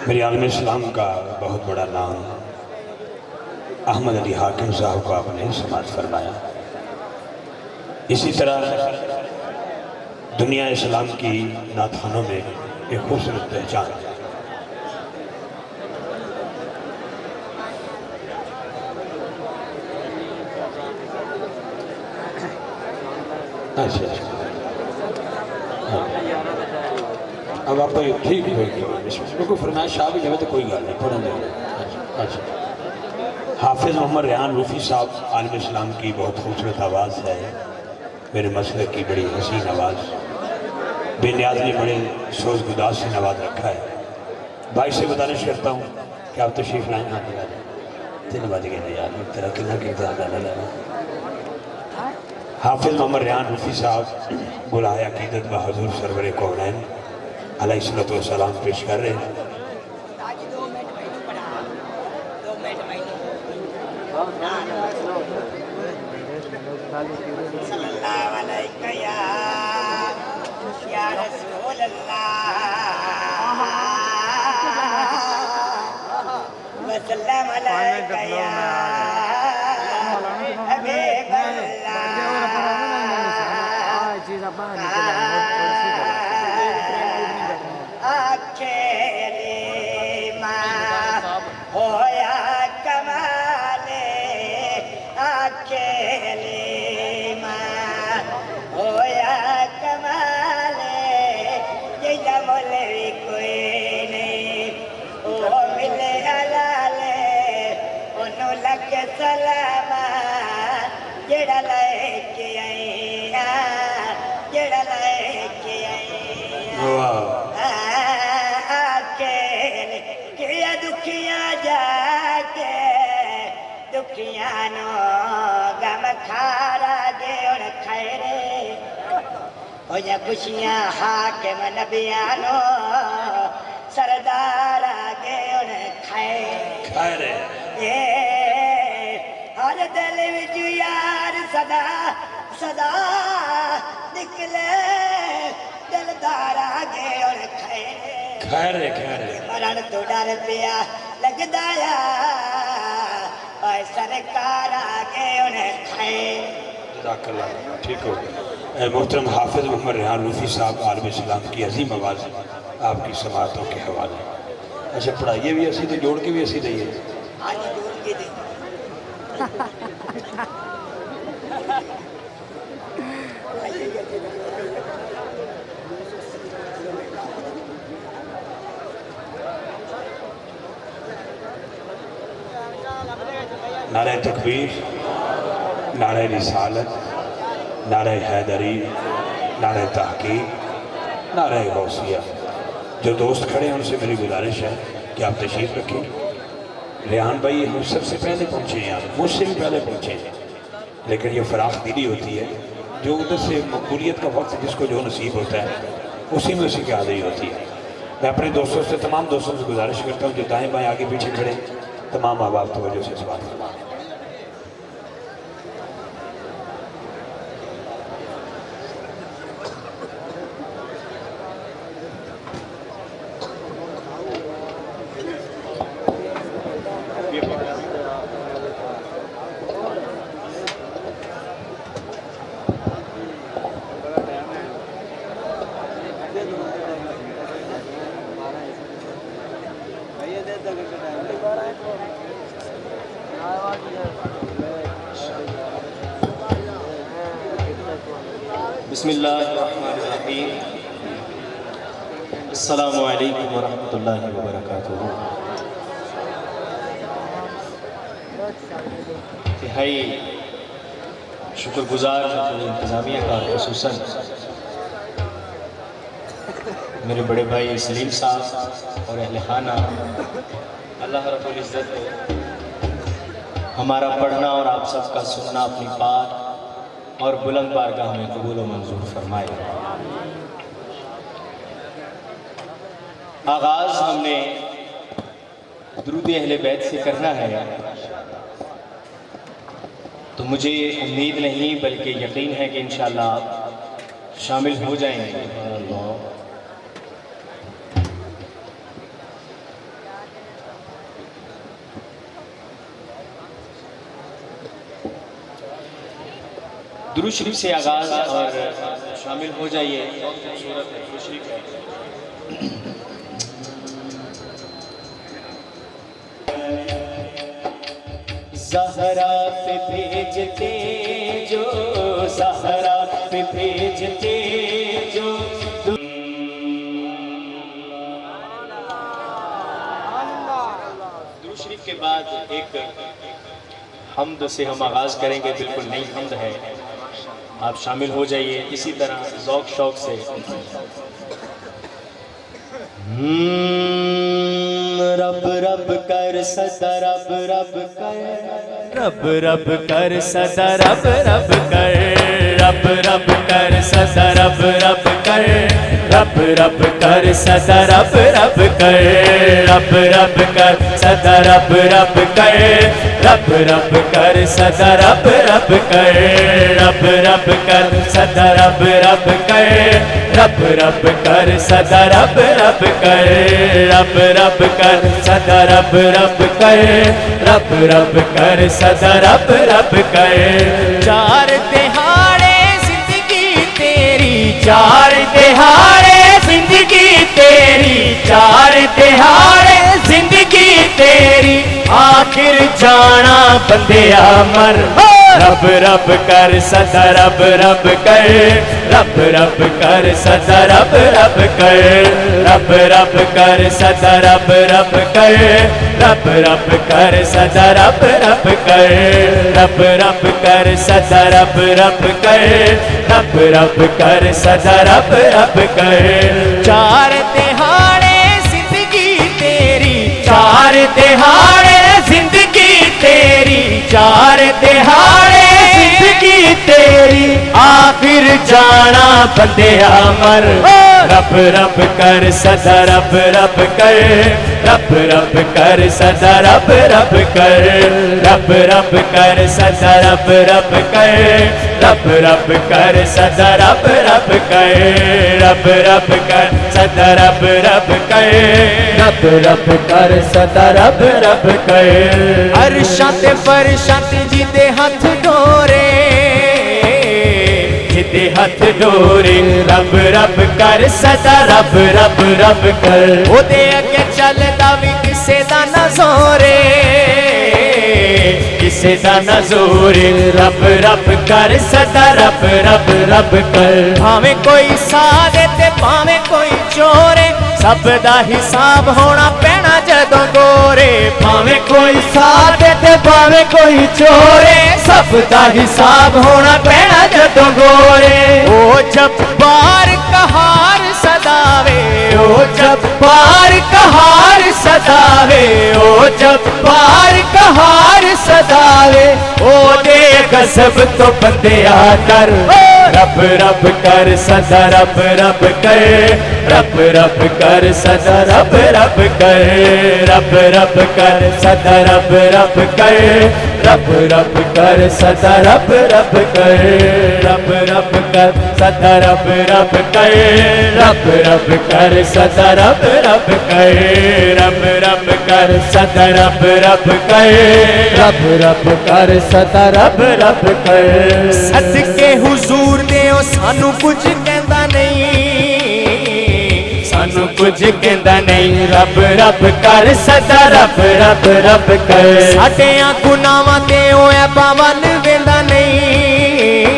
मेरे आलम इस्लाम का बहुत बड़ा नाम अहमद अली हाकिम साहब को आपने समाज फरमाया। इसी तरह दुनिया इस्लाम की नाथानों में एक खूबसूरत पहचान। अच्छा अब आप ठीक है फरमाइश शाह भी जाए तो कोई गल नहीं पढ़न दे। अच्छा हाफिज़ मोहम्मद रेहान रूफ़ी साहब आलम इस्लाम की बहुत खूबसूरत आवाज़ है। मेरे मसलक की बड़ी हसीन आवाज़, बेनियाज ने बड़े सोच गुदार से नवाज रखा है। भाई से गुजारिश करता हूँ कि आप तशरीफ़ लाएँ। हाँ जी 3 बज गए यार, तेरा कितना किरदार। हाफिज़ मोहम्मद रेहान रूफ़ी साहब गुलाए अकीदत व हज़ूर सरवर कौनैन अलैहिस्सलातु वस्सलाम पेश कर रहे हैं। सल्लल्लाहु अलैहि या रसूल अल्लाह वसल्लम अलैका या हबीब दुखिया जाके दुखिया नो गम खारा गे और खैरे हो या खुशियां हाकिम नबियानो सरदार गे और खैरे हर दिल विच यार सदा सदा निकले दिलदार गे और खैरे खैरे खैरे मरण तो डर पिया लगदा या और सरकार आगे उन्हें ठीक हो गया। मोहतरम हाफिज़ मोहम्मद रेहान रूफ़ी साहब आलम इस्लाम की अजीम आवाज़ आपकी समातों के हवाले। अच्छा पढ़ाइए भी असी तो जोड़ के भी असी दईए। आज जोड़ के दे नारे तकबीर, नारे रिसालत, नारे हैदरी, नारे तहकीक, नारे गौसिया। जो दोस्त खड़े हैं उनसे मेरी गुजारिश है कि आप तशरीफ़ रखें। रेहान भाई हम सबसे पहले पहुँचे हैं, आप मुझसे भी पहले पहुँचे हैं, लेकिन ये फ़राख दिली होती है जो उधर से मकबूलियत का वक्त जिसको जो नसीब होता है उसी में उसी की हाज़िरी होती है। मैं अपने दोस्तों से तमाम दोस्तों से गुजारिश करता हूँ जो दाएँ बाएँ आगे पीछे खड़े तमाम आवाज़ तवज्जो से इस बात फरमाएं। बिस्मिल्लाहिर्रहमानिर्रहीम। अस्सलामु अलैकुम वरहमतुल्लाहि वबरकातुहू। तिहाई शुक्रगुजार इंतज़ामिया का, खुसूसन मेरे बड़े भाई सलीम साहब और अहले खाना। अल्लाह रब्बुल इज़्ज़त हमारा पढ़ना और आप सबका सुनना अपनी पाक और बुलंद बारगाह में कबूल व मंजूर फरमाए। आगाज़ हमने दुरूद अहले बैत से करना है, तो मुझे उम्मीद नहीं बल्कि यकीन है कि इंशाअल्लाह आप शामिल हो जाएंगे। दुरूद शरीफ से आगाज और शामिल हो जाइए। खूबसूरत है दुरूद शरीफ है। ज़हरा पे भेजते जो, ज़हरा पे भेजते जो। दुरूद शरीफ के बाद एक हम्द से हम आगाज करेंगे। बिल्कुल नई हम्द है, आप शामिल हो जाइए इसी तरह ज़ौक़ शौक़ से। रब रब कर सदा रब रब कर, रब रब कर सदा रब रब कर, रब रब कर सदा रब रब कर, रब रब कर सदा रब रब कर, रब रब कर सदा रब रब कर, रब रब कर सदा रब रब कर, रब रब कर सदा रब रब कर, रब रब कर सदा रब रब कर, रब रब कर सदा रब रब कर, रब रब कर सदा रब रब कर। चार दिहाड़े जिंदगी तेरी, चार दिहाड़े जिंदगी तेरी, चार दिहाड़े जिंदगी तेरी, आखिर जाना बंदिया मर। रब रब कर सदा रब रब कर, रब रब कर सदा रब रब कर, रब रब कर सदा रब रब कर, रब रब कर सदा रब रब कर, रब रब कर सदा रब रब कर, रब रब कर सदा रब रब कर। चार दिहाड़े जिंदगी तेरी, चार दिहाड़े जिंदगी तेरी, चार दिहाड़े जिंदगी तेरी, आखिर जाना बंदिया मर। रब रब कर सदा रब रब कर, रब रब कर सदा रब रब कर, रब रब कर सदा रब रब कर, रब रब कर सदा रब रब कर, रब रब कर सदा रब रब कर, रब रब कर सदा रब रब कर। अरशां ते फरशां ते जिदे हथ डोरे, जिदे हथ डोरे, रब रब कर सदा रब रब रब कर। ओदे अगे चलदा भी किसे दा ना जोरे, किसे दा ना जोरे, रब रब कर सदा रब रब रब कर। भावें कोई सादे ते भावें कोई चोरे, सब दा हिसाब होना पैना जदों गोरे। भावें कोई सादे ते भावें कोई चोरे, सब दा हिसाब होना पैना जदों गोरे। ओ जब्बार कहार सदावे, ओ जब्बार कहार सदावे, ओ जब्बार कहार सदावे, ओ दे गज़ब तो बंदिया डर। रब रब कर सदा रब रब कर, रब रब कर सदा रब रब कर, रब रब कर सदा रब रब कर, रब रब कर सदा रब रब कर, रब रब कर सदा रब रब कर, रब रब कर सदा रब रब कर, रब रब कर सदा रब रब कर, रब रब कर सदा रब रब कर। सदके हुजूर ने ओ सानू कुछ कहंदा नहीं, सानू कुछ कहंदा नहीं, रब रब कर सदा रब रब रब कर। साडियां गुनाहां ते ओ ऐबां वल वेंदा नहीं,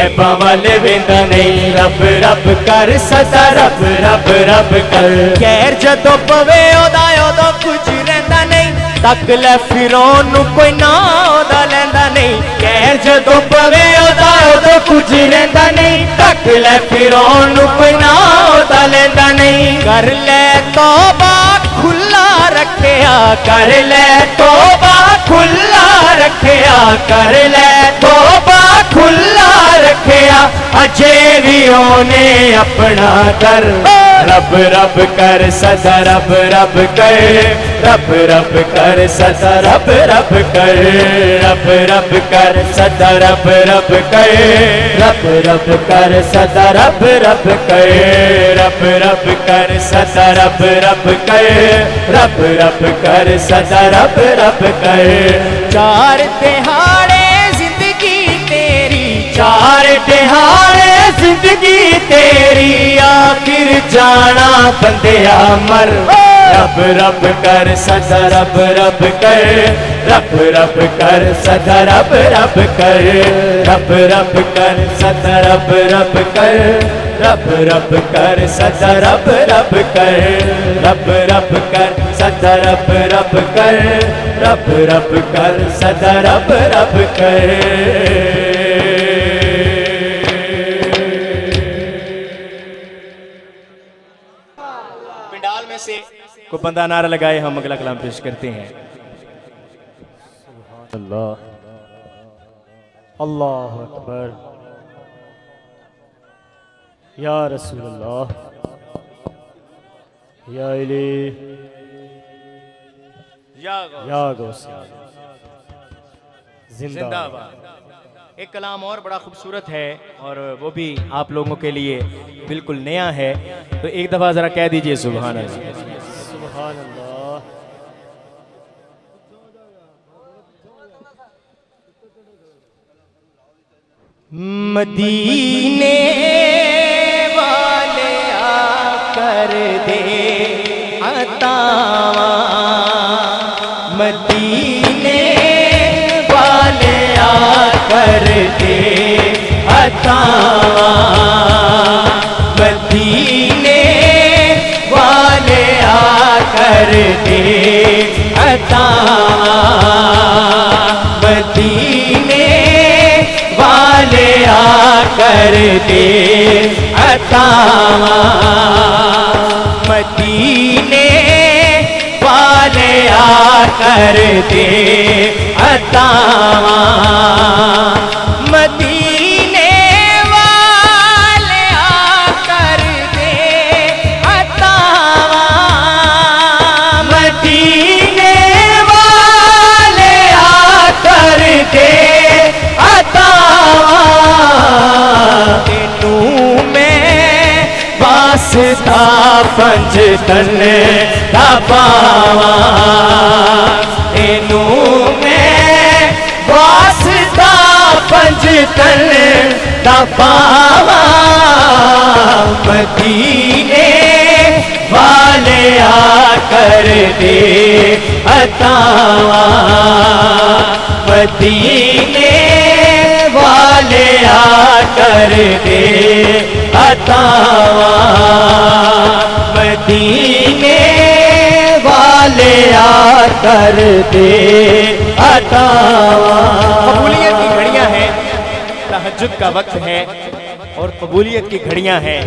ऐबां वल वेंदा नहीं, रब रब कर सदा रब रब रब कर। खैर जदों पवे ओदा उदों कुछ रहिंदा नहीं, तक ले फिरौन नूं कोई ना ओदा लैंदा नहीं। खैर जदों पवे ओदा उदों कुछ रहिंदा नहीं, तक ले फिरौन नूं कोई ना ओदा लैंदा नहीं। कर ले तौबा खुला रखिया, कर ले तौबा खुला रखिया, कर ले तौबा खुला रखिया, अजे भी ओने अपना कर। रब रब कर सदा रब रब कर, रब रब कर सदा रब रब कर, रब रब कर सदा रब रब कर, रब रब कर सदा रब रब कर, रब रब कर सदा रब रब कर, रब रब कर सदा रब रब कर। चार दिहाड़े जिंदगी तेरी, ढहाने जिंदगी तेरी आखिर जाना बंदिया मर रब रब कर सदा रब रब कर रब रब कर सदा रब रब कर रब रब कर सदा रब रब कर रब रब कर सदा रब रब कर रब रब कर सदा रब रब कर रब रब कर सदा रब रब कर। पंडाल में से को बंदा नारा लगाए हम अगला कलाम पेश करते हैं। अल्लाह अल्लाह अकबर या रसूल अल्लाह या इली या गौस जिंदाबाद। एक कलाम और बड़ा खूबसूरत है और वो भी आप लोगों के लिए बिल्कुल नया है, तो एक दफा जरा कह दीजिए सुभान अल्लाह सुभान अल्लाह। मदीने वाले आकर दे अतावा मदीने वाले आकर दे अतावा मदीने वाले आकर दे अतावा मदीने वाले आकर दे अतावा मदीने वाले आकर दे अतावा मदीने वाले आकर दे अतावा मदीने वाले आकर दे अतावा तेनू में वास्ता पंजतन दा पावा तेनू में वास्ता पंजतन दा पावा मदीने वाले आकर दे अतावा मदीने वाले आकर दे अतावा मदीने वाले आकर दे अतावा। कबूलियत की घड़ियां हैं, तहज्जुद का वक्त है और कबूलियत की घड़ियां हैं।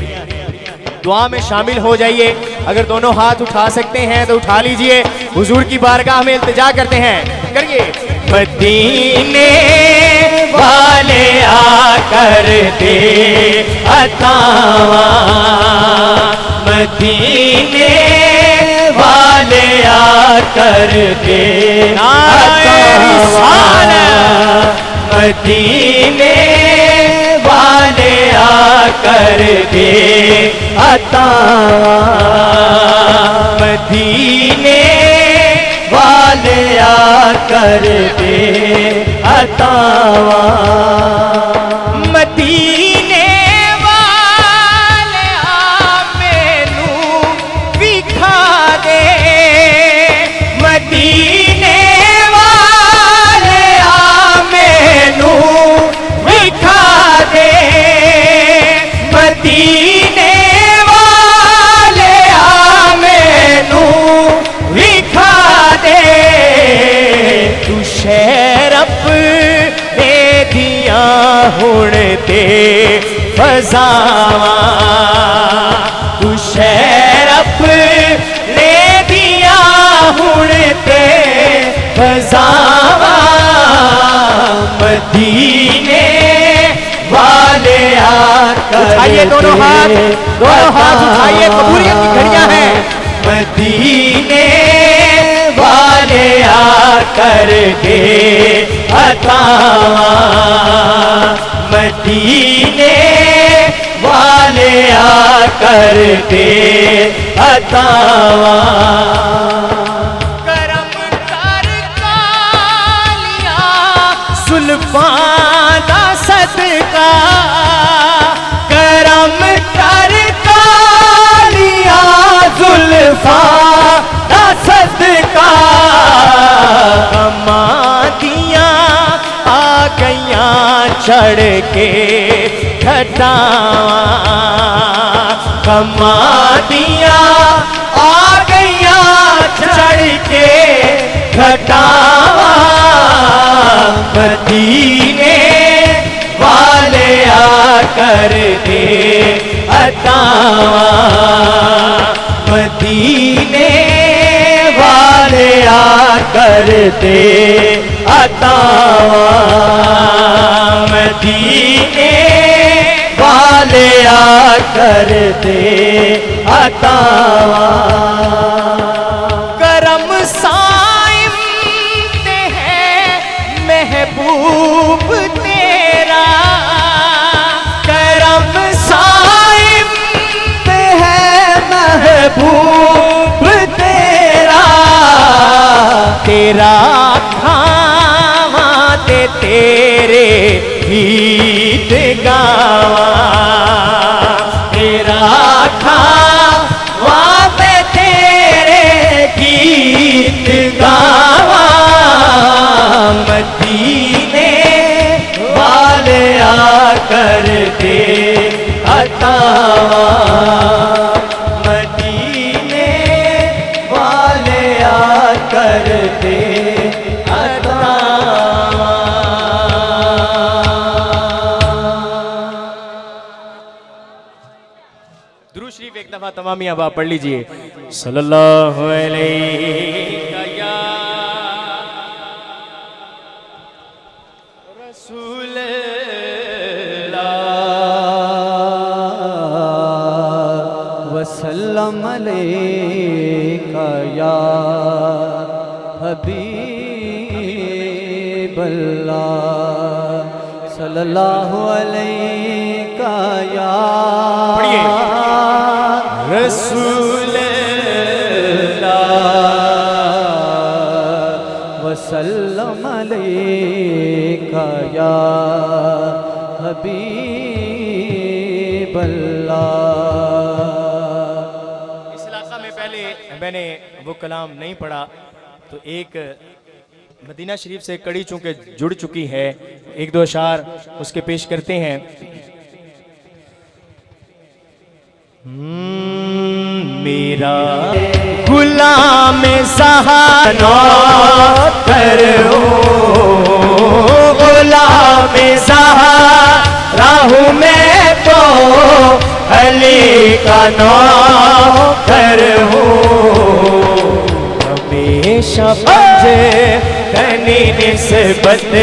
दुआ में शामिल हो जाइए। अगर दोनों हाथ उठा सकते हैं तो उठा लीजिए। हुजूर की बारगाह में इल्तिजा करते हैं, करिए। मदीने वाले आकर दे अतावा मदीने वाले आकर दे अतावा मदीने वाले आकर दे अतावा मदीने वाले आकर दे अतावा मदीने वाले आ मैनू विखा दे मदीने वाले आ मैनू विखा दे मदीने वाले आ मैनू विखा दे तू शहर अपने दिया हुण ते फजावा तू शहर अपने दिया हुण ते फजावा मदीने वाले आकर उठाइए दोनों हाथ उठाइए। कबूलियत की घड़ियां हैं। मदीने वाले आकर दे अतावा मदीने वाले आकर दे अतावा करम कर कालिया सुल्फां दा सदका चढ़ के घटावा कमादियाँ आ गईया चढ़ के घटावा मदीने वाले आकर दे अतावा मदीने वाले आकर दे अतावा मदीने वाले आकर दे अतावा करम साइम ते है महबूब तेरा करम साइम ते है महबूब तेरा तेरा खावा ते तेरे गीत गावा तेरा खावा ते तेरे गीत गावा मदीने वाले आकर दे अतावा मदीने वाले आकर दे दुरूद शरीफ एक दफा तमामी अब आप पढ़ लीजिए सल्लल्लाहु अलैहि या रसूल वसल्लम अलैका या हबीबल्लाह सल्लल्लाहु अलैका या रसूल वसल्लम अलैका या हबीबल्लाह। इस इलाका में पहले मैंने वो कलाम नहीं पढ़ा तो एक मदीना शरीफ से कड़ी चूंकि जुड़ चुकी है एक दो अशार उसके पेश करते हैं। मेरा गुलाम सहाना करो गुलाम सहारा हूँ मैं तो अली का नौकर हूँ हमेशा पंजे तनी निस्बत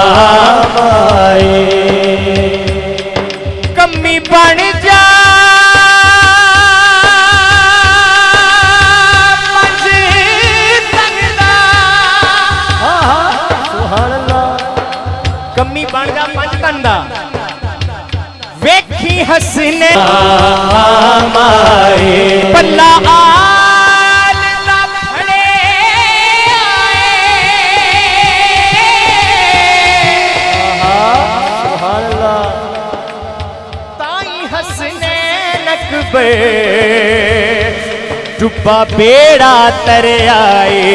आए कमी बन जा कमी बन जा पंज कंदा वेखी हसने माए पल्ला आल दा फड़े आए ताई हसने नकबे डुब्बा बेड़ा तर आए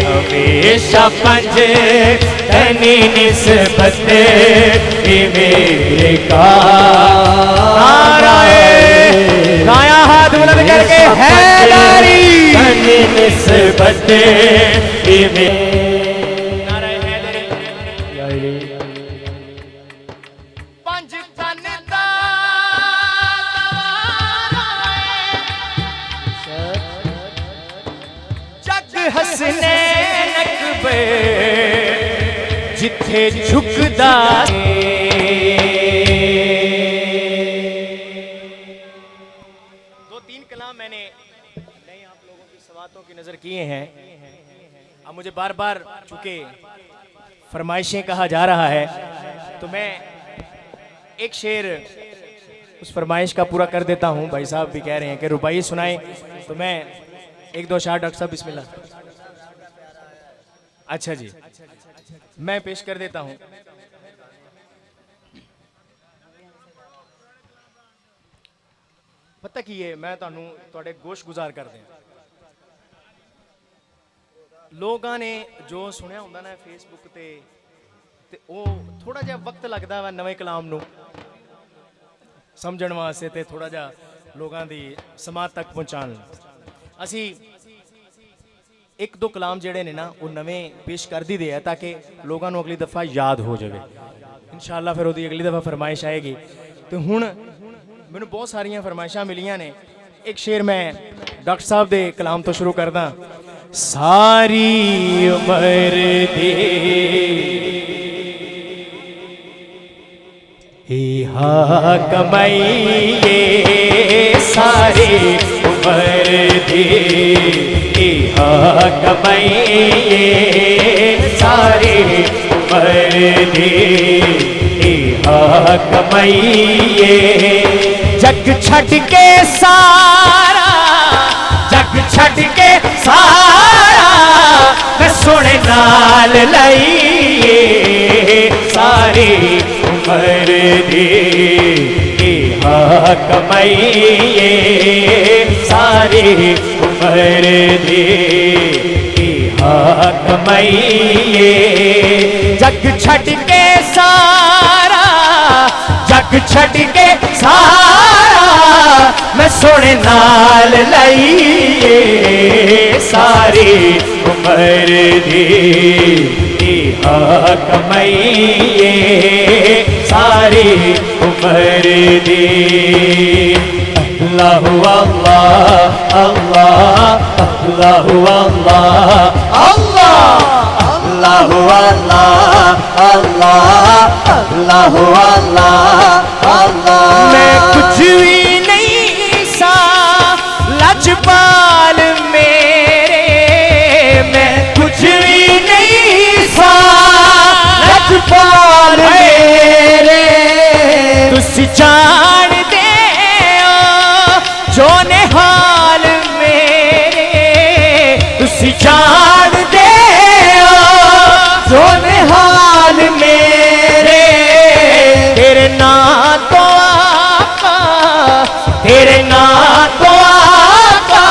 हमेशा पंज तनी निस्बत मेरे का नाराए गाया हाथ बुलंद करके हैदरी तनी निस्बत नाराए हैदरी पंज तन दा जग हसने नकबे जिथे झुकदा दो तीन कलाम मैंने नहीं आप लोगों की समातों की नजर किए हैं। अब मुझे बार बार चूंकि फरमाइशें कहा जा रहा है तो मैं एक शेर उस फरमाइश का पूरा कर देता हूं। भाई साहब भी कह रहे हैं कि रुबाई सुनाएं तो मैं एक दो शार डॉक्टर साहब बिस्मिल्लाह। अच्छा जी मैं पेश कर देता हूं। पता की है मैं तुहाडे गोश गुजार कर दें लोगों ने जो सुनिया होंदा ना फेसबुक ते ਤੇ ਉਹ ਥੋੜਾ ਜਿਹਾ ਵਕਤ ਲੱਗਦਾ ਵਾ ਨਵੇਂ ਕਲਾਮ ਨੂੰ ਸਮਝਣ ਵਾਸਤੇ ਤੇ ਥੋੜਾ ਜਿਹਾ ਲੋਕਾਂ ਦੀ ਸਮਾਜ ਤੱਕ ਪਹੁੰਚਾਉਣ ਲਈ। ਅਸੀਂ ਇੱਕ ਦੋ ਕਲਾਮ ਜਿਹੜੇ ਨੇ ਨਾ ਉਹ ਨਵੇਂ ਪੇਸ਼ ਕਰ ਦਿੱਤੇ ਆ ਤਾਂ ਕਿ ਲੋਕਾਂ ਨੂੰ ਅਗਲੀ ਦਫਾ ਯਾਦ ਹੋ ਜਾਵੇ। ਇਨਸ਼ਾਅੱਲਾ ਫਿਰ ਉਹਦੀ ਅਗਲੀ ਦਫਾ ਫਰਮਾਇਸ਼ ਆਏਗੀ। ਤੇ ਹੁਣ ਮੈਨੂੰ ਬਹੁਤ ਸਾਰੀਆਂ ਫਰਮਾਇਸ਼ਾਂ ਮਿਲੀਆਂ ਨੇ। ਇੱਕ ਸ਼ੇਰ ਮੈਂ ਡਾਕਟਰ ਸਾਹਿਬ ਦੇ ਕਲਾਮ ਤੋਂ ਸ਼ੁਰੂ ਕਰਦਾ। ਸਾਰੀ ਉਮਰ ਦੇ ਹਾ ਕਮਾਈਏ ਸਾਰੀ ਉਮਰ ਦੇ ਹਾ ਕਮਾਈਏ ਸਾਰੀ ਉਮਰ ਦੇ ਹਾ ਕਮਾਈਏ ਜਗ ਛੱਡ ਕੇ ਸਾਰਾ ਜਗ ਛੱਡ ਕੇ ਸਾਰਾ ਮੈਂ ਸੋਹਣੇ ਨਾਲ ਲਈਏ ਸਾਰੀ ਉਮਰ ਦੀ ਹਾ ਕਮਾਈਏ ਸਾਰੀ ਉਮਰ ਦੀ ਹਾ ਕਮਾਈਏ ਜਗ ਛੱਡ ਕੇ ਸਾਰਾ ਜਗ ਛੱਡ ਕੇ ਸਾਰਾ ਮੈਂ ਸੋਹਣੇ ਨਾਲ ਲਈਏ ਸਾਰੀ ਉਮਰ ਦੀ ਹਾ ਕਮਾਈਏ ਸਾਰੀ ਉਮਰ ਦੀ ਅੱਲਾਹੁ ਅੱਲਾਹ ਅੱਲਾਹ ਅੱਲਾਹੁ ਅੱਲਾਹ ਅੱਲਾਹ ਅੱਲਾਹੁ ਅੱਲਾਹ ਅੱਲਾਹ ਅੱਲਾਹੁ ਅੱਲਾਹ ਅੱਲਾਹ ਮੈਂ ਕੁਝ ਵੀ ਨਹੀਂ ਸਾ ਲਜਪਾਲ ਮੇਰੇ ਮੈਂ ਕੁਝ ਵੀ ਨਹੀਂ ਸਾ ਲਜਪਾਲ ਮੇਰੇ ਤੁਸੀਂ ਜਾਣਦੇ ਹੋ ਜੋ ਨਿਹਾਲ ਮੇਰੇ ਤੁਸੀਂ ਜਾਣਦੇ ਜੋ ਨਿਹਾਲ ਮੇਰੇ ਤੇਰੇ ਨਾਂ ਤੋਂ ਆਕਾ ਤੇਰੇ ਨਾਂ ਤੋਂ ਆਕਾ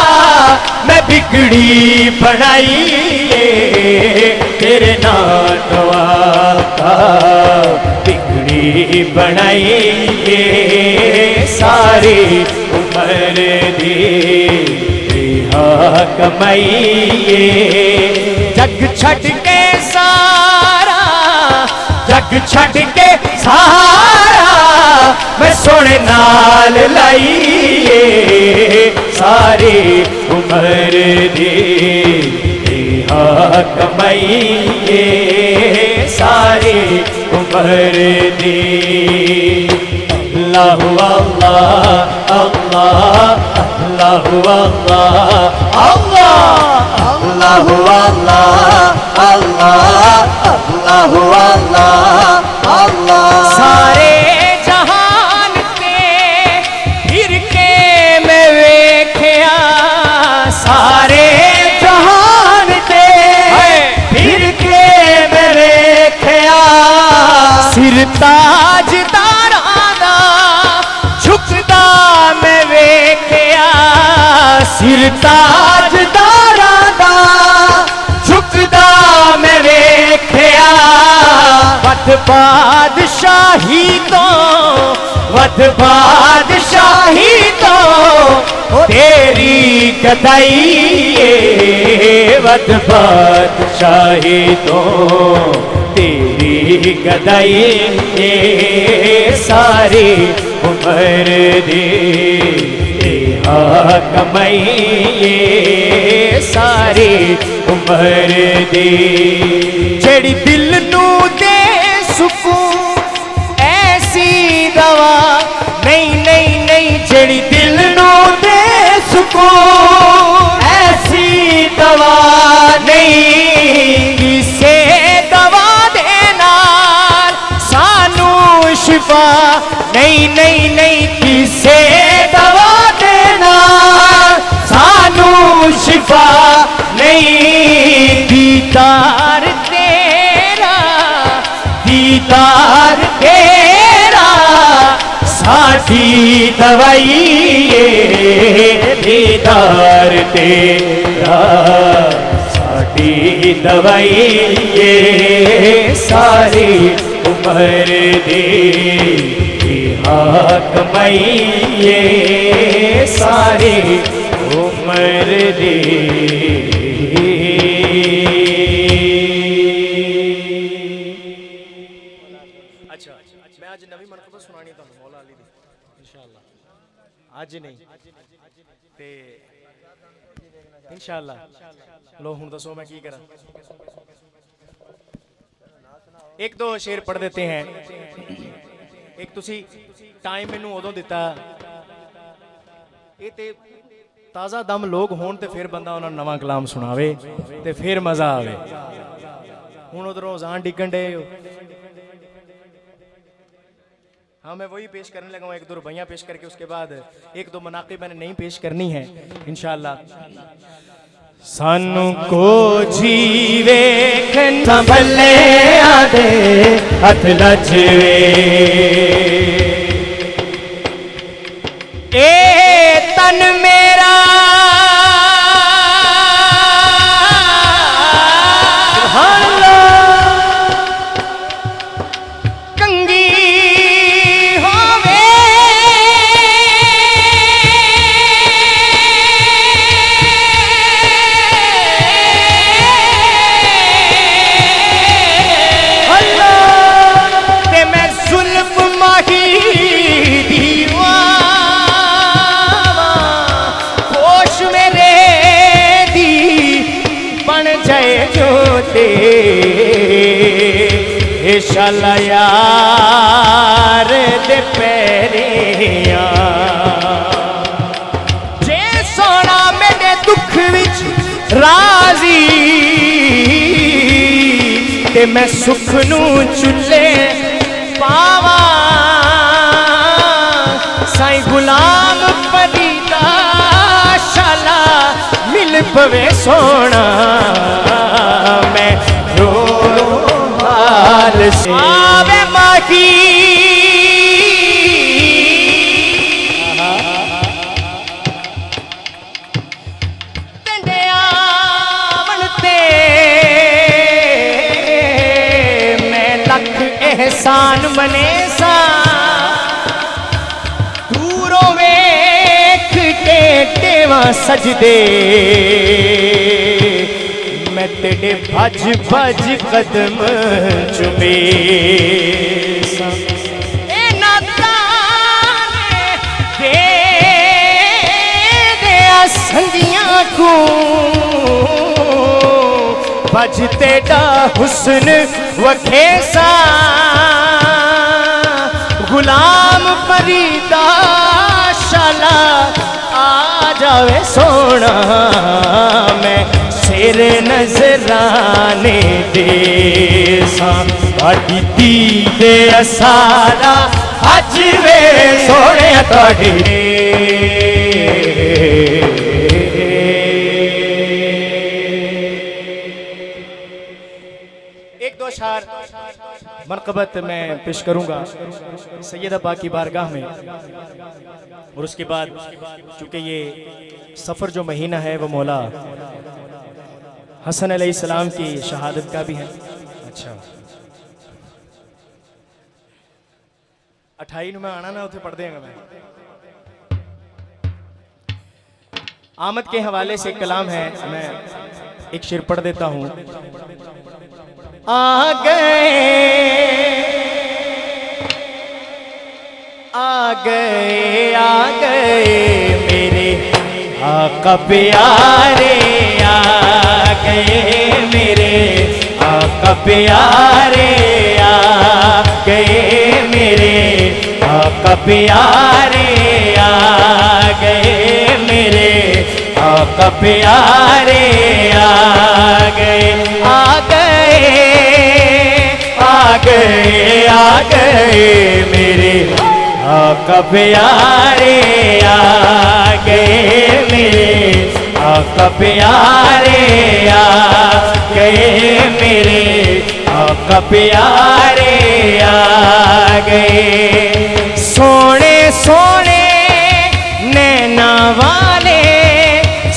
ਮੈਂ ਬਿਗੜੀ ਬਣਾਈਏ ਤੇਰੇ ਨਾਂ ਤੋਂ ਆਕਾ ਬਿਗੜੀ ਬਣਾਈਏ ਸਾਰੀ ਉਮਰ ਦੀ ਹਾ ਕਮਾਈਏ ਜਗ ਛੱਡ ਕੇ ਸਾਰਾ ਜਗ ਛੱਡ ਕੇ ਸਾਰਾ ਮੈਂ ਸੋਹਣੇ ਨਾਲ ਲਾਈਏ ਸਾਰੀ ਉਮਰ ਦੀ ਹਾ ਕਮਾਈਏ ਸਾਰੀ ਉਮਰ ਦੀ ਅੱਲਾਹੁ ਅੱਲਾਹ ਅੱਲਾਹ ਅੱਲਾਹੁ ਅੱਲਾਹ ਅੱਲਾਹ ਅੱਲਾਹੁ ਅੱਲਾਹ ਅੱਲਾਹ ਅੱਲਾਹੁ ਅੱਲਾਹ ਅੱਲਾਹ ਸਾਰੇ ਜਹਾਨ ਤੇ ਫਿਰ ਕੇ ਮੈਂ ਵੇਖਿਆ ਸਾਰੇ ਜਹਾਨ ਤੇ ਫਿਰ ਕੇ ਮੈਂ ਵੇਖਿਆ ਸਿਰ ਤਾਜਦਾਰਾਂ ਦਾ ਝੁਕਦਾ ਮੈਂ ਵੇਖਿਆ ਸਿਰ ਤਾਜਦਾਰਾਂ ਦਾ ਝੁਕਦਾ ਮੈਂ ਵੇਖਿਆ ਵੱਧ ਬਾਦਸ਼ਾਹੀ ਤੋਂ ਵੱਧ ਬਾਦਸ਼ਾਹੀ ਤੋਂ ਤੇਰੀ ਗਦਾਈ ਏ ਵੱਧ ਬਾਦਸ਼ਾਹੀ ਤੋਂ ਤੇਰੀ ਗਦਾਈ ਏ ਸਾਰੀ ਉਮਰ ਦੀ ਹਾ ਕਮਾਈਏ ਸਾਰੀ ਉਮਰ ਦੀ ਜਿਹੜੀ ਦਿਲ ਨੂੰ ਦੇ ਸਕੂਨ ਐਸੀ ਦਵਾ ਨਹੀਂ ਨਹੀਂ ਨਹੀਂ ਜਿਹੜੀ ਦਿਲ ਨੂੰ ਦੇ ਸਕੂਨ ਐਸੀ ਦਵਾ ਨਹੀਂ ਕਿਸੇ ਦਵਾ ਦੇ ਨਾਲ ਸਾਨੂੰ ਸ਼ਿਫਾ ਨਹੀਂ ਨਹੀਂ ਨਹੀਂ ਕਿਸੇ ਦਵਾ ਦੇ ਨਾਲ ਸਾਨੂੰ ਸ਼ਿਫਾ ਨਹੀਂ ਦੀਦਾਰ ਤੇਰਾ ਦੀਦਾਰ ਤੇਰਾ ਸਾਡੀ ਦਵਾਈ ਏ ਦੀਦਾਰ ਤੇਰਾ दी दवाई ये सारी उम्र दी कमाई ये सारी उम्र दी। अच्छा मैं आज नवी मनकबत सुनानी तो मौला अली दी इंशाअल्लाह आज नहीं ते इंशाअल्लाह लो हुण दसो मैं की करा एक दो शेर पढ़ देते हैं। एक तुसी टाइम मैनू उदों दिता ये ते ताज़ा दम लोग होण ते फिर बंदा उन्हां नवां कलाम सुनावे ते फिर मज़ा आवे। हुण उधरों अज़ान डिगण डे हाँ मैं वही पेश करने लगा हूँ। एक दो रुपया पेश करके उसके बाद एक दो मनाक़िब मैंने नहीं पेश करनी है इंशाअल्लाह। सानू को जीवे संभले आदे हथ लजवे ए तन मेरा शाला यार दे पैरिया जे सोना मेरे दुख विच राजी ते मैं सुख नू चुले पावा साईं गुलाम फरीदा शाला मिल पवे सोना मैं रो आवे माही तंडिया बनते मैं लख एहसान मने सा दूरों वेख के देवा सजदे मैं तेरे भज भज कदम चुमे संगिया को भज तेरा हुस्न वखेसा गुलाम फरीदा शाला आ जावे सोना मैं सिर नजराने दे साड़ी दी दे सारा अज वे सोने ताड़ी एक दो शार मनकबत मैं पेश करूंगा सैयदा पाक की बारगाह में और उसके बाद चूंकि ये सफर जो महीना है वो मौला हसन अलैहिस्सलाम की शहादत का भी है। अच्छा 28 में आना ना उसे पढ़ देंगे। मैं आमद के हवाले से कलाम है मैं एक शेर पढ़ देता हूँ। आ गए मेरे आका प्यारे आ गए मेरे आका प्यारे आ गए मेरे आका प्यारे आ गए मेरे आका प्यारे आ गए मेरे आका प्यारे आ गए मेरे आका प्यारे आ गए मेरे आका प्यारे आ गए। सोने सोने नैना वाले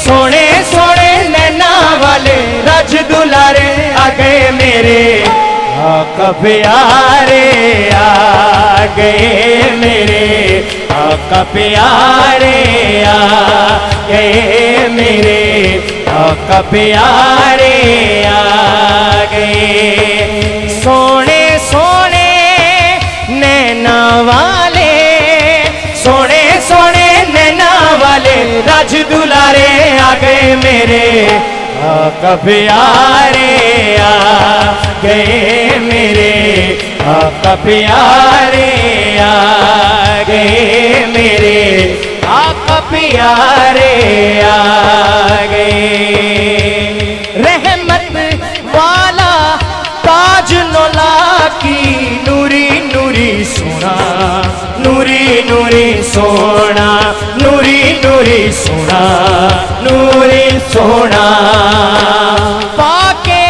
सोने सोने नैना वाले रज मेरे आका प्यारे आ गए, मेरे आका प्यारे आ गए, मेरे आका प्यारे आ गए। सोने सोने नैना वाले, सोने सोने नैना वाले राज दुलारे आ गए, मेरे आका प्यारे आ गए, मेरे आका प्यारे आ गए, मेरे आका प्यारे आ गए। रहमत वाला ताज नौला की नूरी नूरी सोना, नूरी नूरी सोना, नूरी नूरी सोना, नूरी सोना। पाके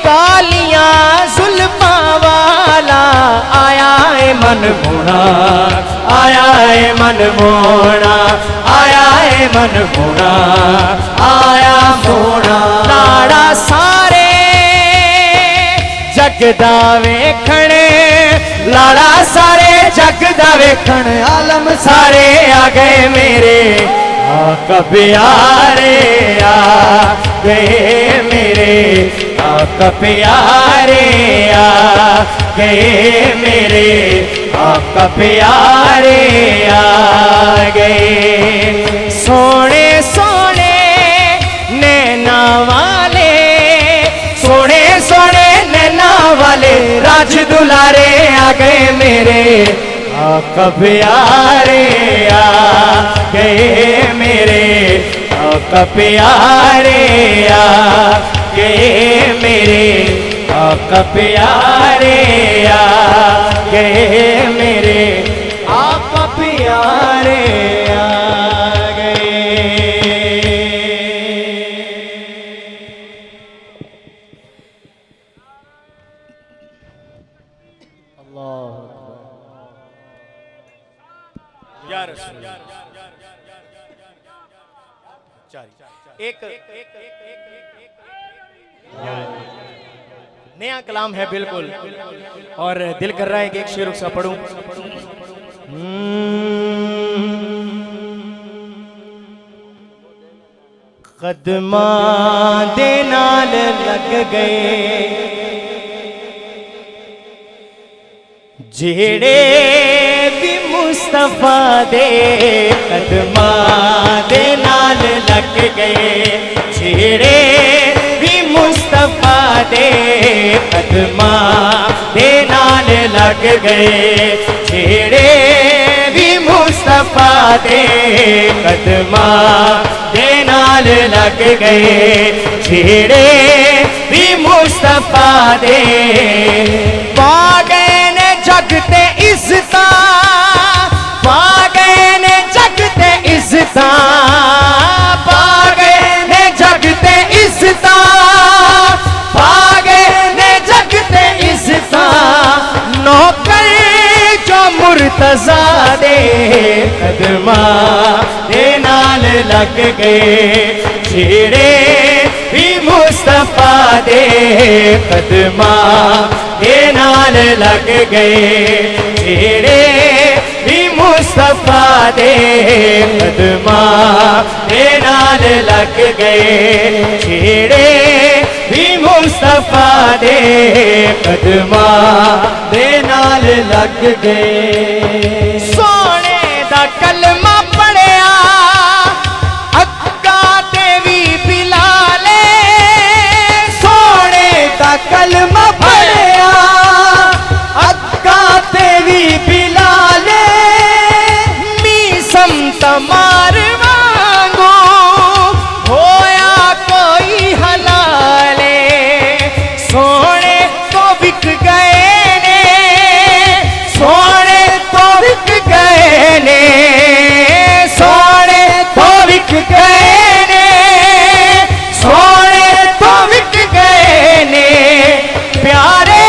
कालियां जुल्फां वाला आया है मन मोना, आया है मन मोना, आया है मन मोना, आया मोना। लाड़ा सारे जगदा वेखण, लाड़ा सारे जगदा वेखण, आलम सारे आ गए, मेरे आका प्यारे आ गए, मेरे आका प्यारे आ गए, मेरे आका प्यारे आ गए। सोने सोने नैना वाले, सोने सोने नैना वाले राज दुलारे आ गए, मेरे आका प्यारे आ गए, मेरे आका प्यारे आ गए, मेरे आका प्यारे आ गए, मेरे आका प्यारे आ गए। एक नया कलाम है बिल्कुल, और दिल कर रहा है कि एक शेर उसका पढ़ूं। कदमा दे नाल लग गए जेड़े भी मुस्तफा दे, कदमा दे नाल लग गए जेड़े भी मुस्तफा दे, कदमा दे नाल लग गए जेड़े भी मुस्तफा दे, कदमा दे नाल लग गए जेड़े भी मुस्तफा दे। पा गए ने जगते इज्जता, पा गए ने जगते इज्जता, पा गए ने जगते इज्जता, पा गए ने जगते इज्जता। नौकर जो मुर्तजा दे, कदमा दे नाल लग गए जेड़े भी मुस्तफा दे, कदमा दे नाल लग गए जेड़े भी मुस्तफा दे, कदमा दे नाल लग गए जेड़े भी मुस्तफा दे, कदमा दे नाल लग गए। सोने दा कलमा पढ़िया अक्का ते भी बिलाले, सोने दा कलमा पढ़िया अक्का ते भी बिलाले। मीसम तमार वांगू होया कोई हलाले, सोने तो बिक गए ने, सोने तो बिक गए ने, सोने तो बिक गए ने, सोने तो बिक गए ने। प्यारे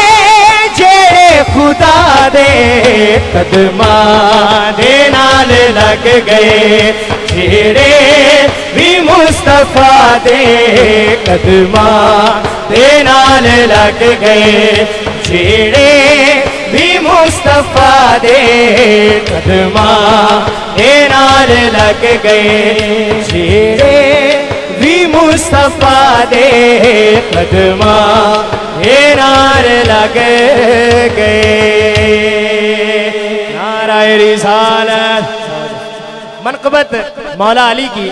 जेड़े खुदा दे, कदमा दे नाल लग गए जेड़े भी मुस्तफा दे कदमा दे नाल लग गए जेड़े भी मुस्तफा दे कदमा दे नाल लग गए जेड़े भी मुस्तफा दे कदमा दे नाल लग गए। नाराए रिसालत मनकबत मौला अली की।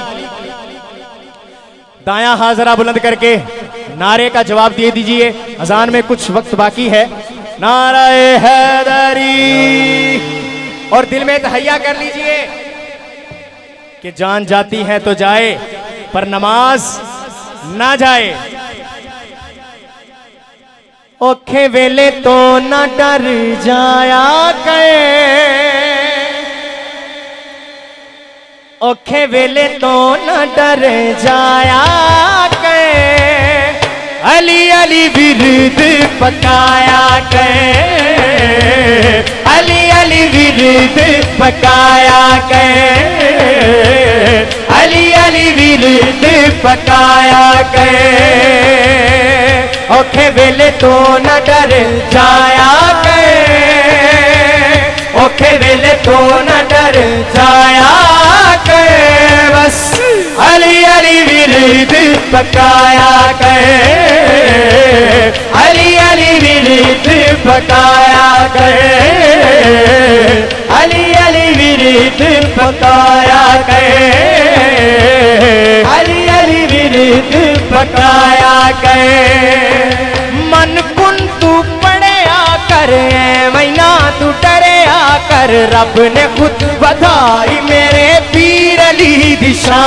दायां हाजरा बुलंद करके नारे का जवाब दे दीजिए। अजान में कुछ वक्त बाकी है। नाराए हैदरी और दिल में तहैया कर लीजिए कि जान जाती है तो जाए पर नमाज ना जाए। औखे वेले तो ना डर जाया करे, औखे वेले तो न डर जाया करे। अली अली विरद पकाया करे, अली अली विरद पकाया करे, अली अली विरद पकाया करे। औखे वेले तो न डर जाया करे, औखे वेले तो न डर जाया करे। बस अली अली विरद पकाया करे, अली अली विरद पकाया करे, अली अली विरद पकाया करे, अली अली विरद पकाया करे। मन कुन तू पढ़िया कर महीना तू डरिया कर, रब ने खुद बधाई मेरे पीर अली दिशा।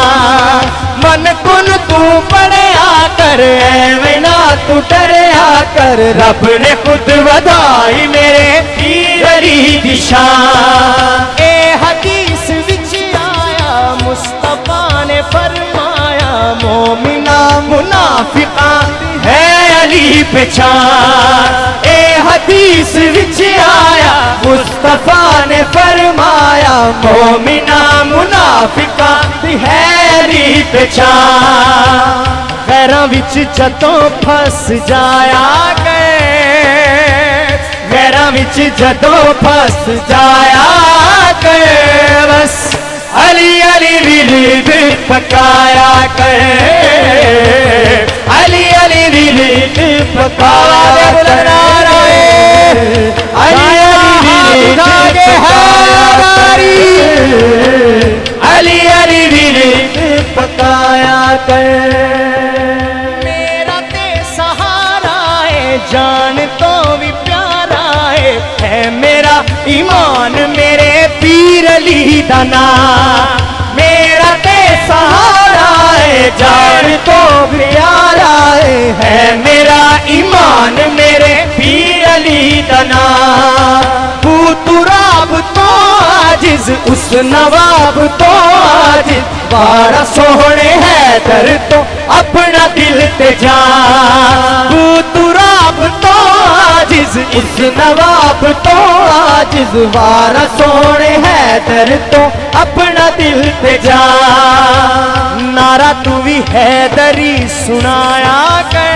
मन कुन तू पढ़िया कर महीना तू डरिया कर, रब ने खुद बधाई मेरे पीर अली दिशा। ए हदीस विच आया मुस्तफा ने फरमाया, मोमिना मुनाफिका है अली पहचान। ए हदीस विच आया मुस्तफा ने फरमाया, मोमिना मुनाफिका है अली पहचान। गैरां विच जदों फस जाया गए, गैरां विच जदों फस जाया गए। बस अली अली विरद पकाया करे, अली अली विरद पकाया करे, अली अली विरद अली अली विरद पकाया करे। मेरा ते सहारा है जान तो भी प्यारा है मेरा ईमान मेरे पीर अली दा नाम। मेरा ते सहारा है जान तो प्यारा है मेरा ईमान मेरे पीर अली दा नाम। तुराब तो आजिज उस नवाब तो आजिज, बारा सोहने है दर तो अपना दिल ते जान। तुराब तो आजिज उस नवाब तो आजिज, बारा सोहने है दर तो अपना दिल ते जान। नारा तू भी हैदरी सुनाया कर,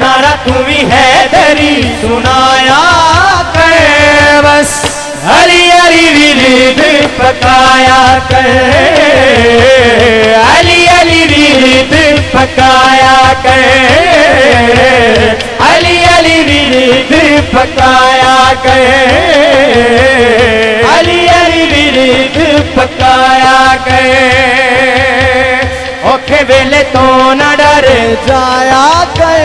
नारा तू भी हैदरी सुनाया कर। बस अली अली विरद पकाया कर, अली अली विरद पकाया कर, अली अली विरद पकाया कर, अली अली विरद पकाया कर। औखे वेले तो न डर जाया कर,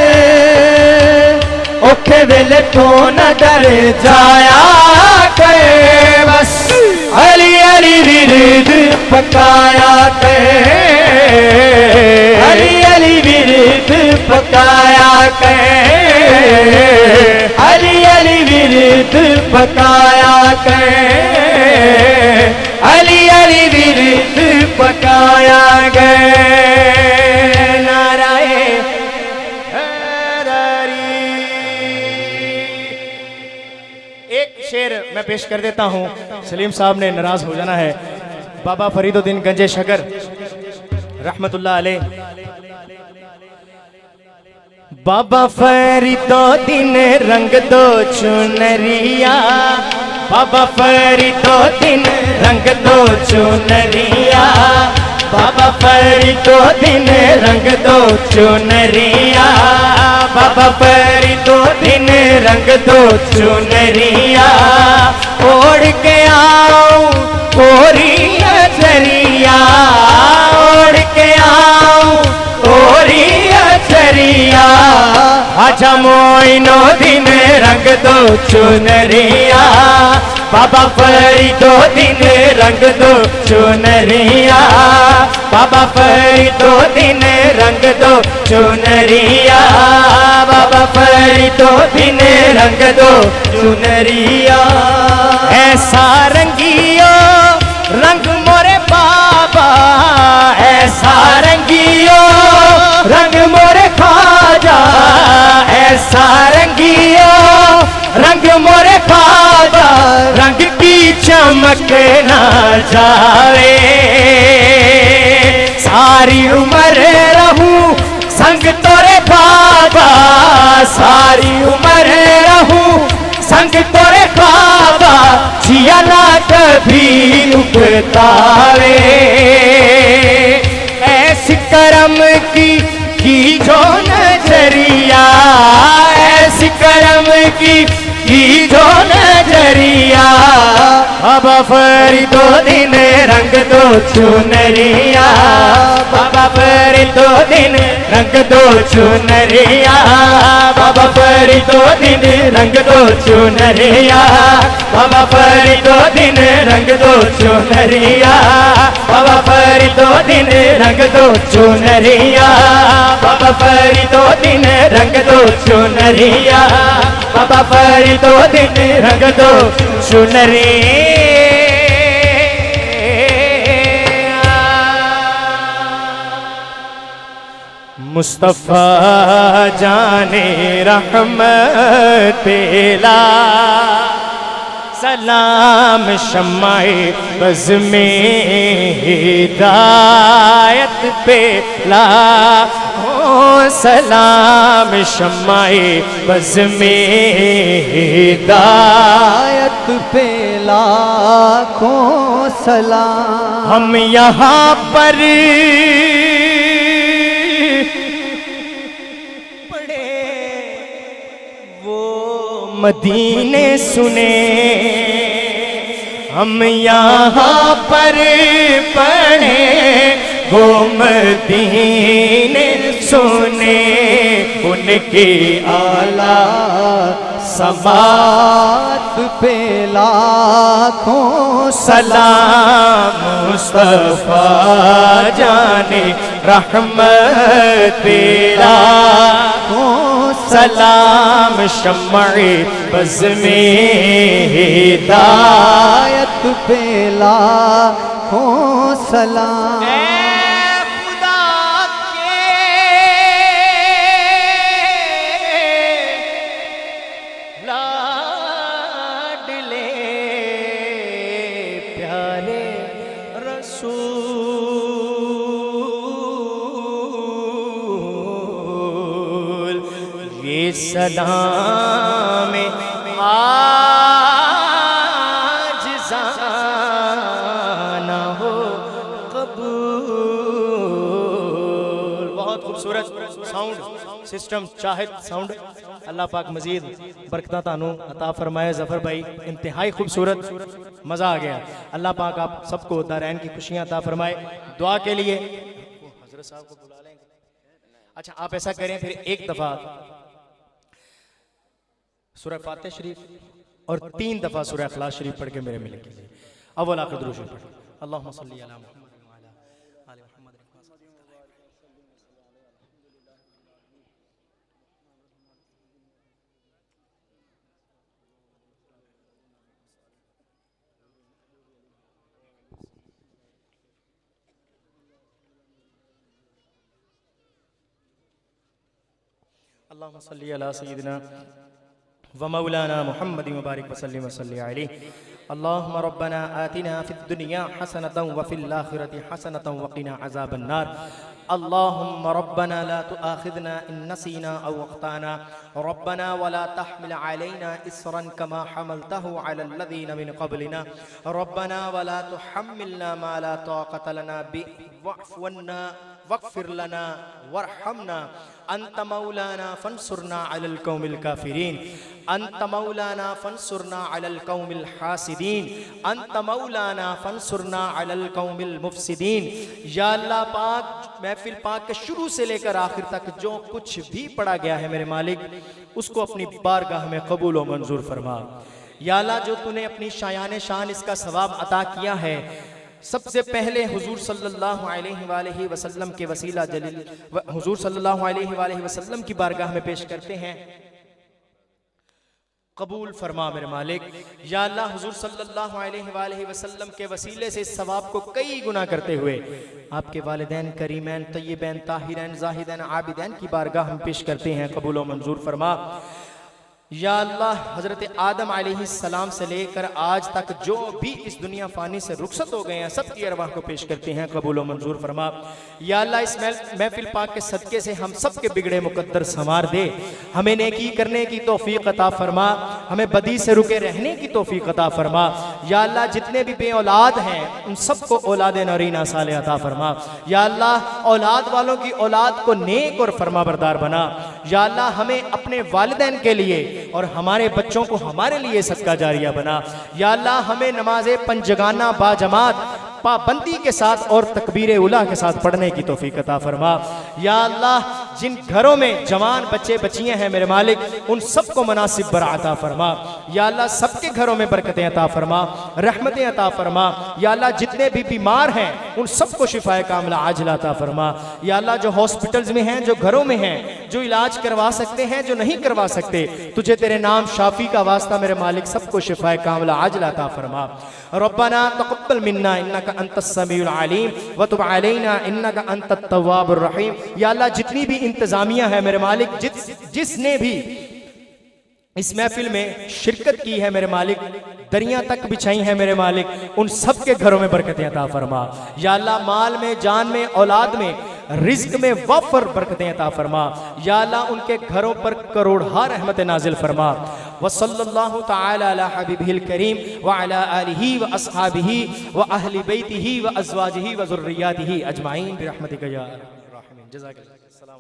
औखे वेले तो न डर जाया कर। बस अली अली विरद पकाया कर, अली अली विरद पकाया कर, अली अली विरद पकाया कर, अली अली विरद पकाया गए। नाराए एक शेर मैं पेश कर देता हूं, सलीम साहब ने नाराज हो जाना है। बाबा फरीदुद्दीन गंजे शकर रहमतुल्लाह अलैह। बाबा फरीदो दिन रंग दो चुनरिया, बाबा फरीदो दिन रंग दो चुनरिया, बाबा फरीदो दिन रंग दो चुनरिया, बाबा फरीदो दिन रंग दो चुनरिया, ओढ़ के आओ कोरी नजरिया, ओढ़ के आओ कोरी नजरिया, आजा मोइनो दिन रंग दो चुनरिया, बाबा फरीदो दिन रंग दो चुनरिया, बाबा फरीदो दिन रंग दो चुनरिया, बाबा फरीदो दिन रंग दो चुनरिया। ऐसा रंगियो रंग मोरे बाबा, ऐसा रंगियो रंग मोरे खाजा, ऐसा रंगियो रंग मोरे खाजा, रंग की चमक ना जावे, सारी उम्र रहूं संग तोरे बाबा, सारी उम्र रहूं संग तोरे बाबा, जिया ना कभी उगतावे, ऐसी करम की जो नजरिया, ऐसी करम की जो नजरिया, बाबा फरीदो दिन रंग दो चुनरिया, बाबा फरीदो दिन रंग दो चुनरिया, बाबा फरीदो दिन रंग दो चुनरिया, बाबा फरीदो दिन रंग दो चुनरिया, बाबा फरीदो दिन रंग दो चुनरिया, बाबा फरीदो दिन रंग दो चुनरिया, बाबा फरीदो दिन रंग दो चुनरिया। मुस्तफा जाने रहमतेला, सलाम शम्माए बज़ में हिदायत पे ला, सलाम शम्माए बज़ में हिदायत पे लाखों सलाम। हम यहाँ पर पढ़े वो मदीने सुने, हम यहाँ पर पढ़े वो मदीने सुने, उनके आला समात पे लाखों सलाम। मुस्तफा जाने रहमतेला, सलाम शम्माए बज़ में हिदायत पे लाखों सलाम। सलाम आज जाना हो कबूल। बहुत खूबसूरत साउंड सिस्टम, चाहत साउंड। अल्लाह पाक मजीद बरकत तानू अता फरमाए। जफर भाई इंतहाई खूबसूरत, मज़ा आ गया। अल्लाह पाक आप सबको दारैन की खुशियाँ अता फरमाए। दुआ के लिए हजरत साहब को बुला लेंगे। अच्छा, आप ऐसा करें फिर एक दफ़ा सूरह फातिहा शरीफ और 3 दफ़ा सूरह इखलास शरीफ पढ़ के मेरे मिले कीजिए। अव्वल आखिर दुरूद शरीफ पढ़ें। अल्लाहुम्मा सल्ली अला मुहम्मद व अला आलि मुहम्मद। अल्लाहुम्मा सल्ली अला सय्यिदिना व मौलाना मुहम्मद व बारिक व सल्लिम व सल्ली अलैहि। अल्लाहुम्मा रब्बना आतिना फिद दुनिया हसनतन व फिल आखिरति हसनतन व क़िना अज़ाबन नार। अल्लाहुम्मा रब्बना ला तुआखिज़ना इन नसीना औ अख़्ताना रब्बना वला तहमिल अलैना इसरन कमा हमलतहु अलल लज़ीना मिन क़ब्लिना रब्बना वला तुहम्मिलना मा ला ताक़त लना बिहि वअफ़ु अन्ना वग़फ़िर लना वरहमना अंत मौलाना फंसुरना अलल कौमिल काफिरीन अंत मौलाना फंसुरना अलल कौमिल हासिदीन अंत मौलाना फंसुरना अलल कौमिल मुफ़सिदीन। या अल्लाह पाक, महफिल पाक के शुरू से लेकर आखिर तक जो कुछ भी पढ़ा गया है मेरे मालिक, उसको अपनी बारगाह में कबूल और मंजूर फरमा। या अल्लाह, जो तूने अपनी शायान शान इसका सवाब अता किया है, सबसे पहले हुजूर सल्लल्लाहु अलैहि वसल्लम के वसीला जलील हुजूर सल्लल्लाहु अलैहि वसल्लम की बारगाह में पेश करते हैं, कबूल फरमा मेरे मालिक। या अल्लाह, हुजूर सल्लल्लाहु अलैहि वसल्लम के वसीले से इस सवाब को कई गुना करते हुए आपके वालिदैन करीमैन तय्यबैन ताहिरैन जाहिदैन आबिदैन की बारगाह में पेश करते हैं, कबूल और मंजूर फरमा। या अल्लाह, हज़रत आदम अलैहिस्सलाम से लेकर आज तक जो भी इस दुनिया फ़ानी से रुखसत हो गए हैं, सब की अरवाह को पेश करते हैं, कबूल और मंजूर फरमा। या अल्लाह, इस महफिल पाक के सदक़े से हम सब के बिगड़े मुकद्दर संवार दे, हमें नेकी करने की तौफीक अता फरमा, हमें बदी से रुके रहने की तौफीक अता फरमा। या अल्लाह, जितने भी बे औलाद हैं उन सबको औलाद नरीना साले अता फरमा। या अल्लाह, औलाद वालों की औलाद को नेक और फरमाबरदार बना। या अल्लाह, हमें अपने वालिदैन के लिए और हमारे बच्चों को हमारे लिए सदका जारिया बना। या अल्लाह, हमें नमाज़े पंजगाना बाजमात पाबंदी के साथ और तकबीर उला के साथ पढ़ने की तौफीक अता फरमा। या अल्लाह, जिन घरों में जवान बच्चे बच्चियां हैं मेरे मालिक, उन सबको मुनासिब बरा अता फरमा। या अल्लाह, सबके घरों में बरकतें अता फरमा, रहमतें अता फरमा। या अल्लाह, जितने भी बीमार हैं उन सबको शिफाए कामिला आजिला अता फरमा। या अल्लाह, जो हॉस्पिटल्स में हैं, जो घरों में हैं, जो इलाज करवा सकते हैं, जो नहीं करवा सकते, तुझे तेरे नाम शाफी का वास्ता मेरे मालिक सबको शिफाए कामिला आजिला अता फरमा। रब्बना तक़ब्बल मिन्ना इन्नका अंतस समीउल अलीम व तुब अलैना इन्नका अंतत तव्वाबुर रहीम। या अल्लाह, जितनी भी इंतजामिया है मेरे मालिक, जिसने भी इस महफिल में शिरकत की है मेरे मालिक, दरिया तक बिछाई है मेरे मालिक, उन सब के घरों में बरकतें अता फरमा। या अल्लाह, माल में, जान में, औलाद में, रिज्क में वफ़र बरकतें अता फरमा। या अल्लाह, उनके घरों पर करोड़हा रहमत नाजिल फरमा। व सल्लल्लाहु तआला अला हबीबिहिल करीम व अला आलिहि व अस्हाबिहि व अहलि बैतिहि व अज़वाजिहि व ज़ुर्रिय्यातिहि अजमाइन बिरहमतिका या अरहमर राहिमीन। जज़ाकल्लाह।